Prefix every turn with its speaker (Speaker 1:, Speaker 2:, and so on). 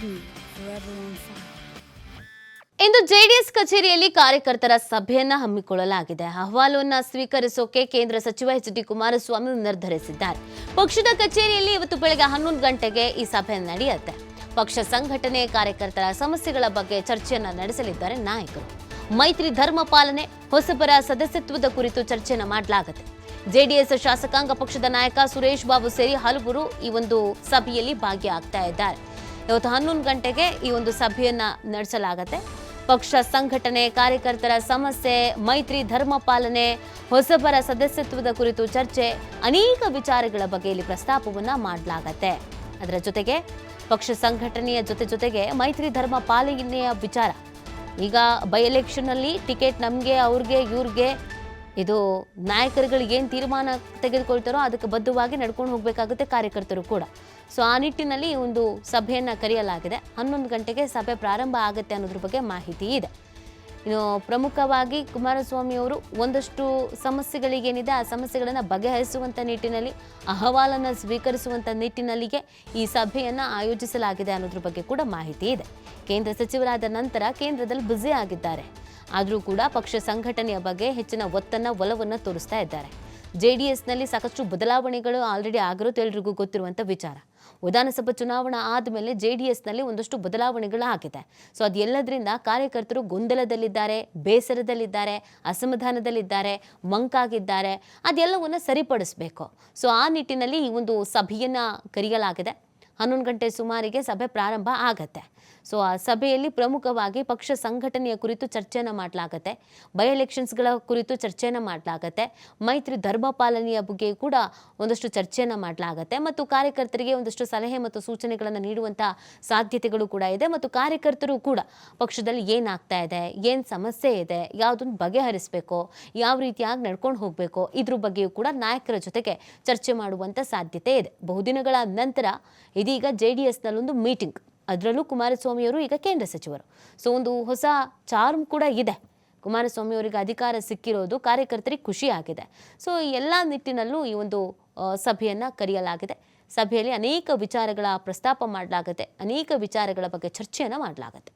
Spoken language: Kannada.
Speaker 1: forever on fire.
Speaker 2: ಇಂದು ಜೆಡಿಎಸ್ ಕಚೇರಿಯಲ್ಲಿ ಕಾರ್ಯಕರ್ತರ ಸಭೆಯನ್ನ ಹಮ್ಮಿಕೊಳ್ಳಲಾಗಿದೆ. ಅಹವಾಲನ್ನು ಸ್ವೀಕರಿಸೋಕೆ ಕೇಂದ್ರ ಸಚಿವ ಎಚ್.ಡಿ. ಕುಮಾರಸ್ವಾಮಿ ನಿರ್ಧರಿಸಿದ್ದಾರೆ. ಪಕ್ಷದ ಕಚೇರಿಯಲ್ಲಿ ಇವತ್ತು ಬೆಳಗ್ಗೆ 11 ಗಂಟೆಗೆ ಈ ಸಭೆ ನಡೆಯುತ್ತೆ. ಪಕ್ಷ ಸಂಘಟನೆ, ಕಾರ್ಯಕರ್ತರ ಸಮಸ್ಯೆಗಳ ಬಗ್ಗೆ ಚರ್ಚೆಯನ್ನ ನಡೆಸಲಿದ್ದಾರೆ ನಾಯಕರು. ಮೈತ್ರಿ ಧರ್ಮ ಪಾಲನೆ, ಹೊಸಬರ ಸದಸ್ಯತ್ವದ ಕುರಿತು ಚರ್ಚೆಯನ್ನ ಮಾಡಲಾಗುತ್ತೆ. ಜೆಡಿಎಸ್ ಶಾಸಕಾಂಗ ಪಕ್ಷದ ನಾಯಕ ಸುರೇಶ್ ಬಾಬು ಸೇರಿ ಹಲವರು ಈ ಒಂದು ಸಭೆಯಲ್ಲಿ ಭಾಗಿಯಾಗ್ತಾ ಇದ್ದಾರೆ. ಇವತ್ತು 11 ಗಂಟೆಗೆ ಈ ಒಂದು ಸಭೆಯನ್ನ ನಡೆಸಲಾಗುತ್ತೆ. ಪಕ್ಷ ಸಂಘಟನೆ, ಕಾರ್ಯಕರ್ತರ ಸಮಸ್ಯೆ, ಮೈತ್ರಿ ಧರ್ಮ ಪಾಲನೆ, ಹೊಸಬರ ಸದಸ್ಯತ್ವದ ಕುರಿತು ಚರ್ಚೆ, ಅನೇಕ ವಿಚಾರಗಳ ಬಗ್ಗೆ ಇಲ್ಲಿ ಪ್ರಸ್ತಾಪವನ್ನ ಮಾಡಲಾಗತ್ತೆ. ಅದರ ಜೊತೆಗೆ ಪಕ್ಷ ಸಂಘಟನೆಯ ಜೊತೆಗೆ ಮೈತ್ರಿ ಧರ್ಮ ಪಾಲನೆಯ ವಿಚಾರ. ಈಗ ಬೈ ಎಲೆಕ್ಷನ್ ಅಲ್ಲಿ ಟಿಕೆಟ್ ನಮಗೆ, ಅವ್ರಿಗೆ, ಇವ್ರಿಗೆ, ಇದು ನಾಯಕರುಗಳಿಗೆ ಏನು ತೀರ್ಮಾನ ತೆಗೆದುಕೊಳ್ತಾರೋ ಅದಕ್ಕೆ ಬದ್ಧವಾಗಿ ನಡ್ಕೊಂಡು ಹೋಗಬೇಕಾಗುತ್ತೆ ಕಾರ್ಯಕರ್ತರು ಕೂಡ. ಸೊ ಆ ನಿಟ್ಟಿನಲ್ಲಿ ಒಂದು ಸಭೆಯನ್ನು ಕರೆಯಲಾಗಿದೆ. 11 ಗಂಟೆಗೆ ಸಭೆ ಪ್ರಾರಂಭ ಆಗುತ್ತೆ ಅನ್ನೋದ್ರ ಬಗ್ಗೆ ಮಾಹಿತಿ ಇದೆ. ಇನ್ನು ಪ್ರಮುಖವಾಗಿ ಕುಮಾರಸ್ವಾಮಿ ಅವರು ಒಂದಷ್ಟು ಸಮಸ್ಯೆಗಳಿಗೇನಿದೆ ಆ ಸಮಸ್ಯೆಗಳನ್ನು ಬಗೆಹರಿಸುವಂಥ ನಿಟ್ಟಿನಲ್ಲಿ, ಅಹವಾಲನ್ನು ಸ್ವೀಕರಿಸುವಂಥ ನಿಟ್ಟಿನಲ್ಲಿಗೆ ಈ ಸಭೆಯನ್ನು ಆಯೋಜಿಸಲಾಗಿದೆ ಅನ್ನೋದ್ರ ಬಗ್ಗೆ ಕೂಡ ಮಾಹಿತಿ ಇದೆ. ಕೇಂದ್ರ ಸಚಿವರಾದ ನಂತರ ಕೇಂದ್ರದಲ್ಲಿ ಬ್ಯುಸಿ ಆಗಿದ್ದಾರೆ. ಆದರೂ ಕೂಡ ಪಕ್ಷ ಸಂಘಟನೆಯ ಬಗ್ಗೆ ಹೆಚ್ಚಿನ ಒಲವನ್ನು ತೋರಿಸ್ತಾ ಇದ್ದಾರೆ. ಜೆಡಿಎಸ್ನಲ್ಲಿ ಸಾಕಷ್ಟು ಬದಲಾವಣೆಗಳು ಆಲ್ರೆಡಿ ಆಗಿರೋದು ಎಲ್ರಿಗೂ ಗೊತ್ತಿರುವಂಥ ವಿಚಾರ. ವಿಧಾನಸಭಾ ಚುನಾವಣಾ ಆದಮೇಲೆ ಜೆಡಿಎಸ್ನಲ್ಲಿ ಒಂದಷ್ಟು ಬದಲಾವಣೆಗಳು ಆಗಿದೆ. ಸೊ ಅದೆಲ್ಲದರಿಂದ ಕಾರ್ಯಕರ್ತರು ಗೊಂದಲದಲ್ಲಿದ್ದಾರೆ, ಬೇಸರದಲ್ಲಿದ್ದಾರೆ, ಅಸಮಾಧಾನದಲ್ಲಿದ್ದಾರೆ, ಮಂಕಾಗಿದ್ದಾರೆ. ಅದೆಲ್ಲವನ್ನು ಸರಿಪಡಿಸಬೇಕು. ಸೊ ಆ ನಿಟ್ಟಿನಲ್ಲಿ ಈ ಒಂದು ಸಭೆಯನ್ನು ಕರೆಯಲಾಗಿದೆ. 11 ಗಂಟೆ ಸುಮಾರಿಗೆ ಸಭೆ ಪ್ರಾರಂಭ ಆಗತ್ತೆ. ಸೊ ಆ ಸಭೆಯಲ್ಲಿ ಪ್ರಮುಖವಾಗಿ ಪಕ್ಷ ಸಂಘಟನೆಯ ಕುರಿತು ಚರ್ಚೆಯನ್ನು ಮಾಡಲಾಗತ್ತೆ. ಬೈ ಎಲೆಕ್ಷನ್ಸ್ಗಳ ಕುರಿತು ಚರ್ಚೆಯನ್ನು ಮಾಡಲಾಗತ್ತೆ. ಮೈತ್ರಿ ಧರ್ಮ ಪಾಲನೆಯ ಬಗ್ಗೆ ಕೂಡ ಒಂದಷ್ಟು ಚರ್ಚೆಯನ್ನು ಮಾಡಲಾಗತ್ತೆ. ಮತ್ತು ಕಾರ್ಯಕರ್ತರಿಗೆ ಒಂದಷ್ಟು ಸಲಹೆ ಮತ್ತು ಸೂಚನೆಗಳನ್ನು ನೀಡುವಂಥ ಸಾಧ್ಯತೆಗಳು ಕೂಡ ಇದೆ. ಮತ್ತು ಕಾರ್ಯಕರ್ತರು ಕೂಡ ಪಕ್ಷದಲ್ಲಿ ಏನಾಗ್ತಾ ಇದೆ, ಏನು ಸಮಸ್ಯೆ ಇದೆ, ಯಾವುದನ್ನು ಬಗೆಹರಿಸಬೇಕು, ಯಾವ ರೀತಿಯಾಗಿ ನಡ್ಕೊಂಡು ಹೋಗಬೇಕು, ಇದ್ರ ಬಗ್ಗೆಯೂ ಕೂಡ ನಾಯಕರ ಜೊತೆಗೆ ಚರ್ಚೆ ಮಾಡುವಂಥ ಸಾಧ್ಯತೆ ಇದೆ. ಬಹುದಿನಗಳ ನಂತರ ಇದೀಗ ಜೆಡಿಎಸ್ನಲ್ಲೊಂದು ಮೀಟಿಂಗ್, ಅದರಲ್ಲೂ ಕುಮಾರಸ್ವಾಮಿಯವರು ಈಗ ಕೇಂದ್ರ ಸಚಿವರು. ಸೊ ಒಂದು ಹೊಸ ಚಾರ್ಮ್ ಕೂಡ ಇದೆ. ಕುಮಾರಸ್ವಾಮಿ ಅವರಿಗೆ ಅಧಿಕಾರ ಸಿಕ್ಕಿರೋದು ಕಾರ್ಯಕರ್ತರಿಗೆ ಖುಷಿ ಆಗಿದೆ. ಸೊ ಎಲ್ಲ ನಿಟ್ಟಿನಲ್ಲೂ ಈ ಒಂದು ಸಭೆಯನ್ನು ಕರೆಯಲಾಗಿದೆ. ಸಭೆಯಲ್ಲಿ ಅನೇಕ ವಿಚಾರಗಳ ಪ್ರಸ್ತಾಪ ಮಾಡಲಾಗುತ್ತೆ, ಅನೇಕ ವಿಚಾರಗಳ ಬಗ್ಗೆ ಚರ್ಚೆಯನ್ನು ಮಾಡಲಾಗುತ್ತೆ.